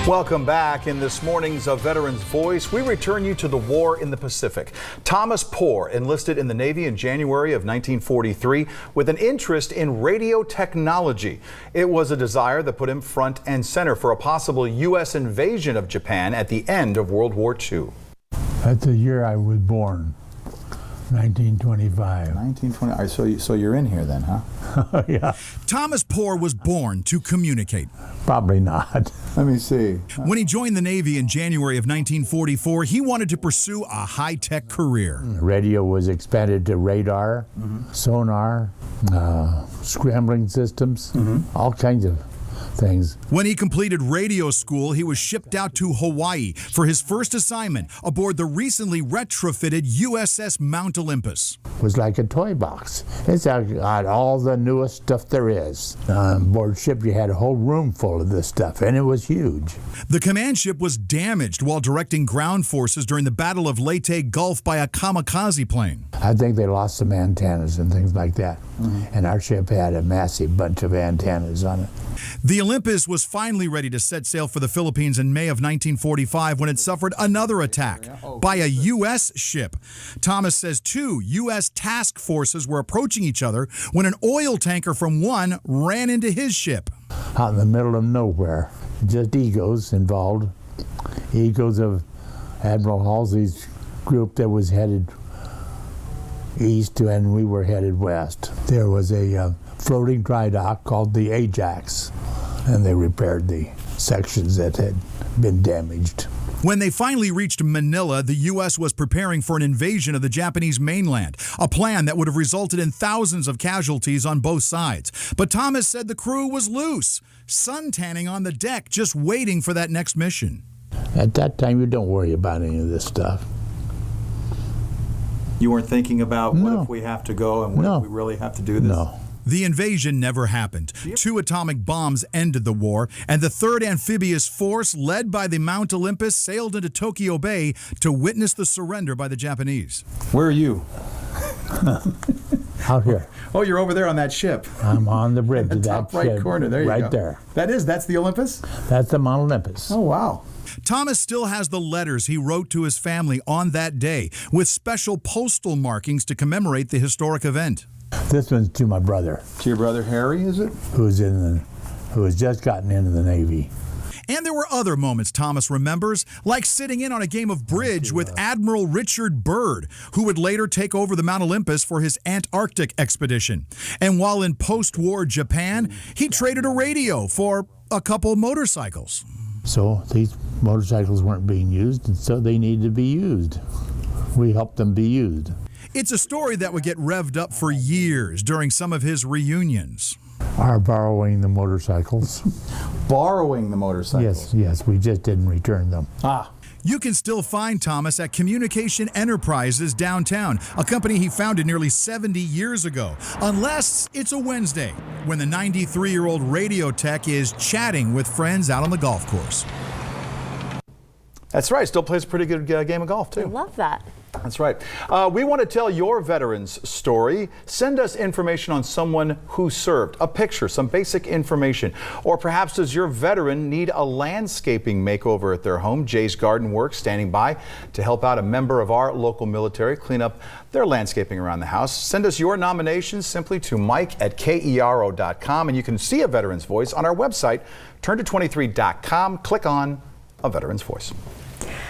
Welcome back. In this morning's A Veteran's Voice, we return you to the war in the Pacific. Thomas Poore enlisted in the Navy in January of 1943 with an interest in radio technology. It was a desire that put him front and center for a possible U.S. invasion of Japan at the end of World War II. That's the year I was born, 1925. 1920. So you're in here then, huh? Yeah. Thomas Poore was born to communicate. Probably not. Let me see. When he joined the Navy in January of 1944, he wanted to pursue a high-tech career. Radio was expanded to radar, sonar, scrambling systems, all kinds of things. When he completed radio school, he was shipped out to Hawaii for his first assignment aboard the recently retrofitted USS Mount Olympus. It was like a toy box. It's got all the newest stuff there is. On board ship, you had a whole room full of this stuff, and it was huge. The command ship was damaged while directing ground forces during the Battle of Leyte Gulf by a kamikaze plane. I think they lost some antennas and things like that. And our ship had a massive bunch of antennas on it. The Olympus was finally ready to set sail for the Philippines in May of 1945 when it suffered another attack by a U.S. ship. Thomas says 2 U.S. task forces were approaching each other when an oil tanker from one ran into his ship. Out in the middle of nowhere, just egos involved. Egos of Admiral Halsey's group that was headed east and we were headed west. There was a floating dry dock called the Ajax, and they repaired the sections that had been damaged. When they finally reached Manila, the U.S. was preparing for an invasion of the Japanese mainland, a plan that would have resulted in thousands of casualties on both sides. But Thomas said the crew was loose, suntanning on the deck, just waiting for that next mission. At that time, you don't worry about any of this stuff. You weren't thinking about what No. if we have to go and what No. if we really have to do this? No. The invasion never happened. 2 atomic bombs ended the war, and the 3rd Amphibious Force, led by the Mount Olympus, sailed into Tokyo Bay to witness the surrender by the Japanese. Where are you? Out here. Oh, you're over there on that ship. I'm on the bridge The of that top right ship, corner. There you go. right there. That's the Olympus? That's the Mount Olympus. Oh, wow. Thomas still has the letters he wrote to his family on that day, with special postal markings to commemorate the historic event. This one's to my brother, To your brother Harry, is it? who has just gotten into the Navy. And there were other moments Thomas remembers, like sitting in on a game of bridge with Admiral Richard Byrd, who would later take over the Mount Olympus for his Antarctic expedition. And while in post-war Japan, he traded a radio for a couple of motorcycles. So these motorcycles weren't being used, and so they needed to be used. We helped them be used. It's a story that would get revved up for years during some of his reunions. Our borrowing the motorcycles. Borrowing the motorcycles. Yes, we just didn't return them. You can still find Thomas at Communication Enterprises downtown, a company he founded nearly 70 years ago, unless it's a Wednesday, when the 93-year-old radio tech is chatting with friends out on the golf course. That's right. Still plays a pretty good game of golf, too. I love that. That's right. We want to tell your veteran's story. Send us information on someone who served, a picture, some basic information. Or perhaps does your veteran need a landscaping makeover at their home? Jay's Garden Works standing by to help out a member of our local military clean up their landscaping around the house. Send us your nominations simply to mike@kero.com, and you can see a veteran's voice on our website, turnto23.com. Click on A Veteran's Voice.